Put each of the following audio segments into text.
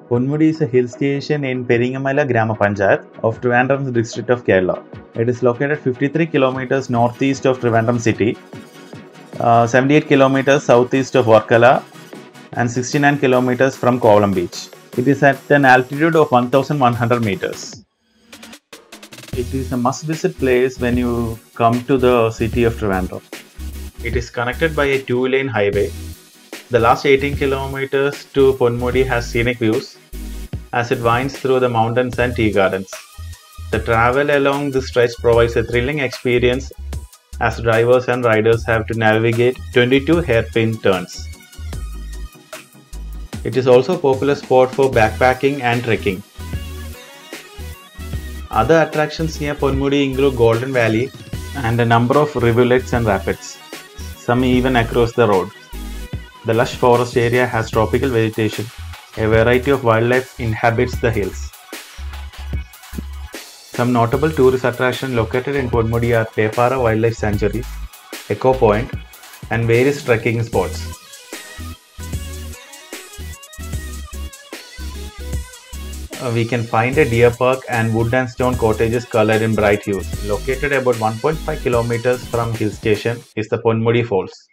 Ponmudi is a hill station in Peringamala Grama Panchayat of Trivandrum district of Kerala. It is located 53 kilometers northeast of Trivandrum city, 78 kilometers southeast of Varkala, and 69 kilometers from Kovalam beach. It is at an altitude of 1100 meters. It is a must-visit place when you come to the city of Trivandrum. It is connected by a two-lane highway. The last 18 kilometers to Ponmudi has scenic views as it winds through the mountains and tea gardens. The travel along this stretch provides a thrilling experience as drivers and riders have to navigate 22 hairpin turns. It is also a popular spot for backpacking and trekking. Other attractions near Ponmudi include Golden Valley and a number of rivulets and rapids, some even across the road. The lush forest area has tropical vegetation. A variety of wildlife inhabits the hills. Some notable tourist attractions located in Ponmudi are Pepara Wildlife Sanctuary, Echo Point, and various trekking spots. We can find a deer park and wood and stone cottages colored in bright hues. Located about 1.5 kilometers from hill station is the Ponmudi Falls.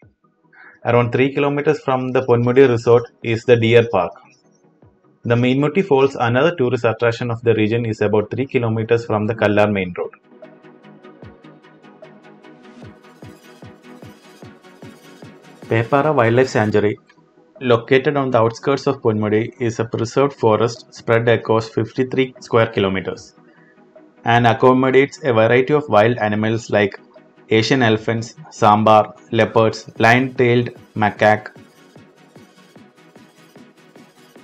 Around 3 kilometers from the Ponmudi resort is the Deer Park. The Meenmutti Falls, another tourist attraction of the region, is about 3 kilometers from the Kallar main road. Pepara Wildlife Sanctuary, located on the outskirts of Ponmudi, is a preserved forest spread across 53 square kilometers and accommodates a variety of wild animals like Asian elephants, sambar, leopards, lion-tailed macaque,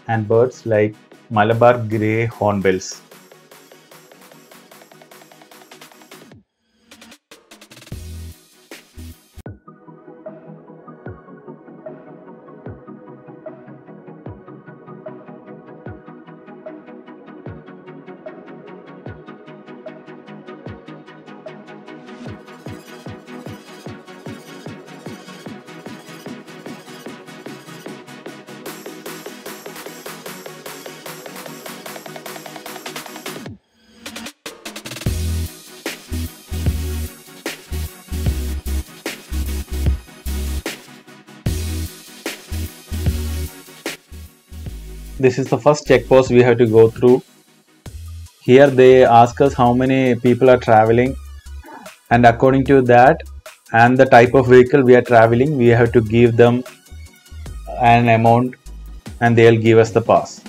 and birds like Malabar grey hornbills. This is the first checkpost we have to go through. Here they ask us how many people are traveling, and according to that and the type of vehicle we are traveling, we have to give them an amount and they'll give us the pass.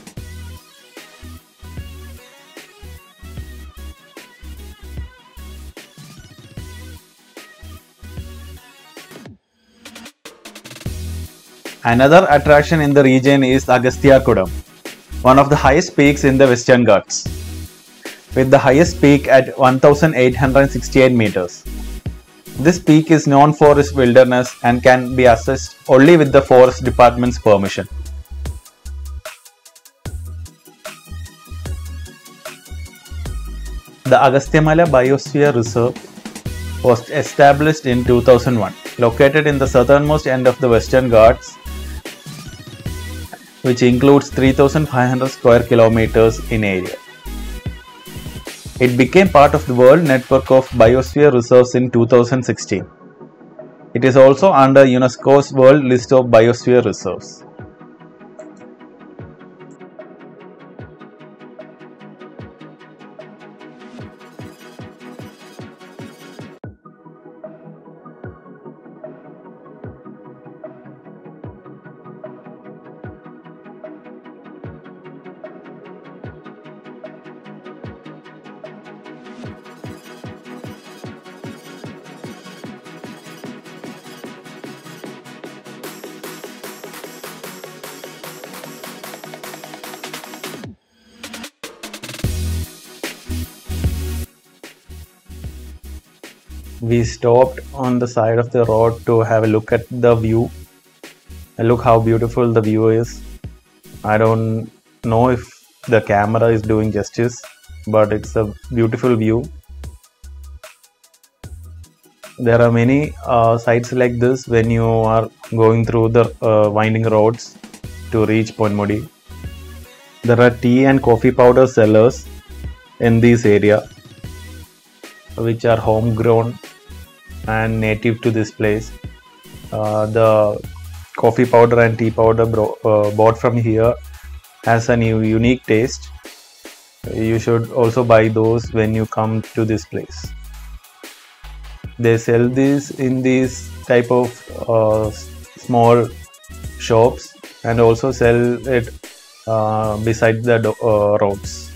Another attraction in the region is Agasthyarkudam, one of the highest peaks in the Western Ghats, with the highest peak at 1868 meters. This peak is known for its wilderness and can be accessed only with the Forest Department's permission. The Agasthyamala Biosphere Reserve was established in 2001, located in the southernmost end of the Western Ghats, which includes 3,500 square kilometers in area. It became part of the World Network of Biosphere Reserves in 2016. It is also under UNESCO's World List of Biosphere Reserves. We stopped on the side of the road to have a look at the view. Look how beautiful the view is. I don't know if the camera is doing justice, but it's a beautiful view. There are many sites like this when you are going through the winding roads to reach Ponmudi. There are tea and coffee powder sellers in this area, which are homegrown and native to this place. The coffee powder and tea powder bought from here has a unique taste. You should also buy those when you come to this place. They sell these in these type of small shops and also sell it beside the roads.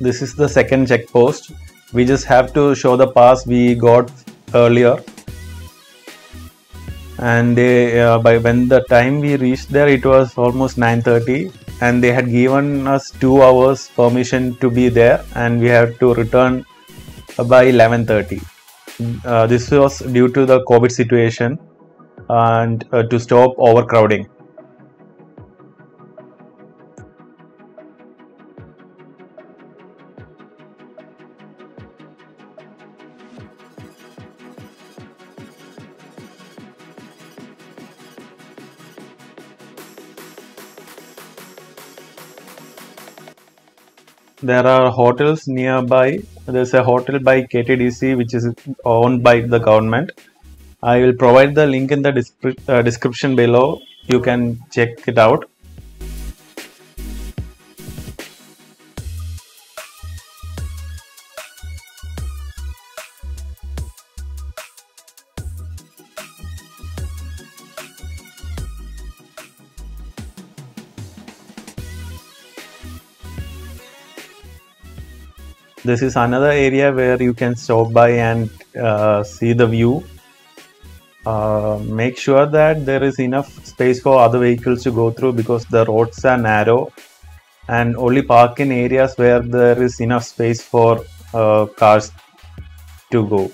This is the second check post. We just have to show the pass we got earlier, and by when the time we reached there, it was almost 9:30, and they had given us 2 hours permission to be there, and we had to return by 11:30. This was due to the COVID situation and to stop overcrowding. There are hotels nearby. There's a hotel by KTDC which is owned by the government. I will provide the link in the description below. You can check it out. This is another area where you can stop by and see the view. Make sure that there is enough space for other vehicles to go through because the roads are narrow, and only park in areas where there is enough space for cars to go.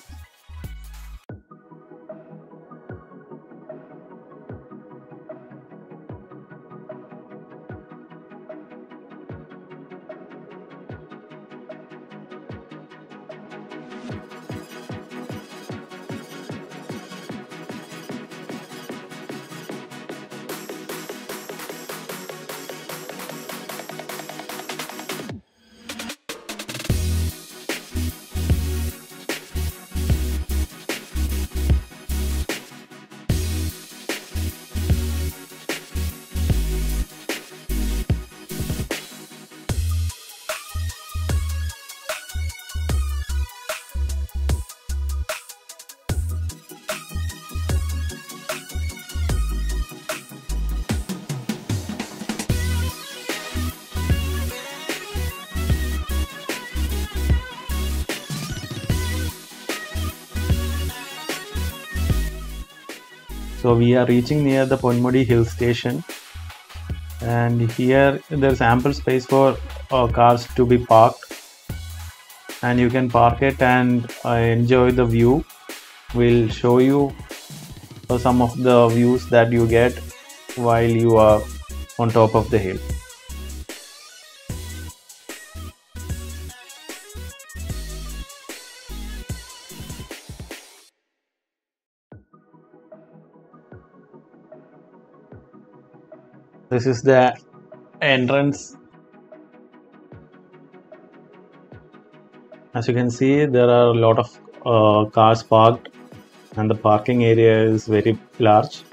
So we are reaching near the Ponmudi hill station, and here there's ample space for cars to be parked, and you can park it and enjoy the view. We'll show you some of the views that you get while you are on top of the hill. This is the entrance. As you can see, there are a lot of cars parked, and the parking area is very large.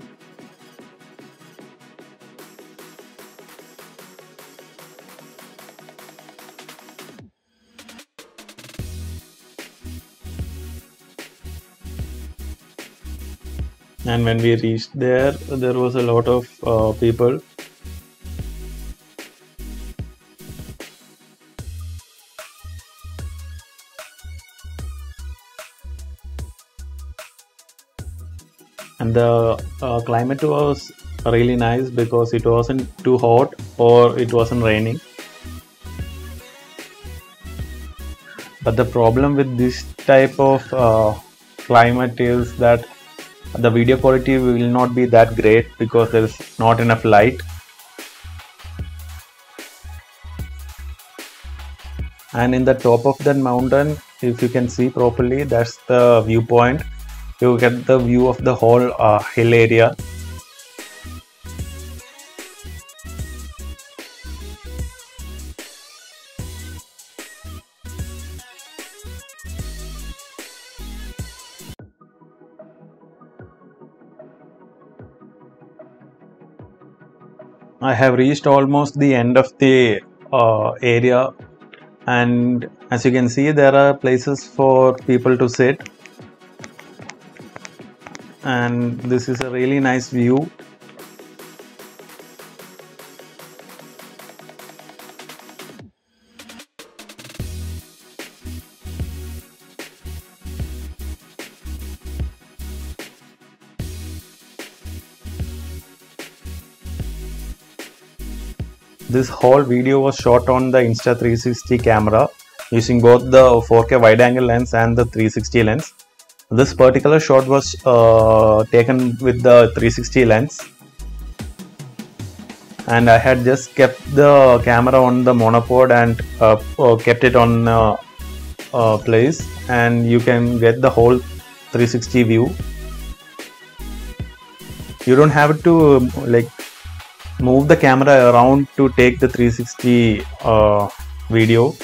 And when we reached there, there was a lot of people. And the climate was really nice because it wasn't too hot or it wasn't raining. But the problem with this type of climate is that the video quality will not be that great because there is not enough light. And in the top of that mountain, if you can see properly, that's the viewpoint. You get the view of the whole hill area. I have reached almost the end of the area, and as you can see, there are places for people to sit, and this is a really nice view. This whole video was shot on the Insta360 camera using both the 4K wide angle lens and the 360 lens. This particular shot was taken with the 360 lens, and I had just kept the camera on the monopod and kept it on place, and you can get the whole 360 view. You don't have to like move the camera around to take the 360 video.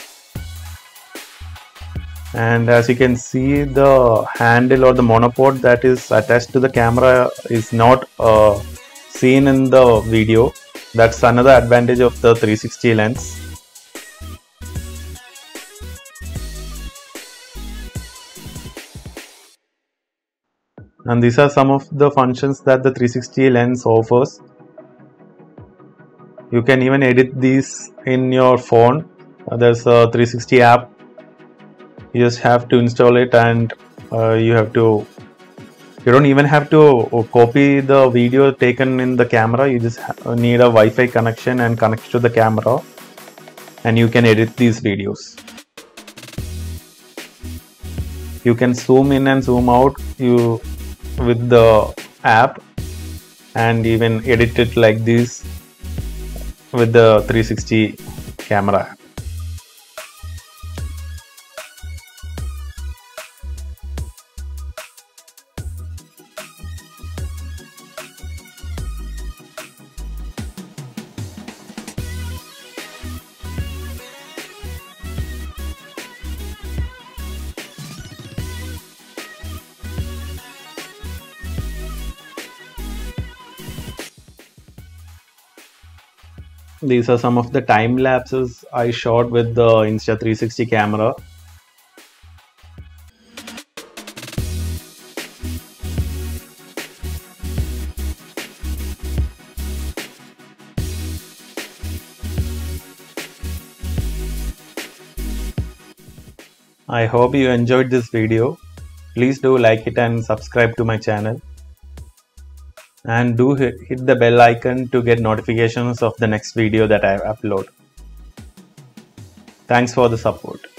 And as you can see, the handle or the monopod that is attached to the camera is not seen in the video. That's another advantage of the 360 lens. And these are some of the functions that the 360 lens offers. You can even edit these in your phone. There's a 360 app. You just have to install it, and you don't even have to copy the video taken in the camera. You just need a Wi-Fi connection and connect to the camera, and you can edit these videos. You can zoom in and zoom out with the app, and even edit it like this with the 360 camera app. These are some of the time lapses I shot with the Insta360 camera. I hope you enjoyed this video. Please do like it and subscribe to my channel. And do hit the bell icon to get notifications of the next video that I upload. Thanks for the support.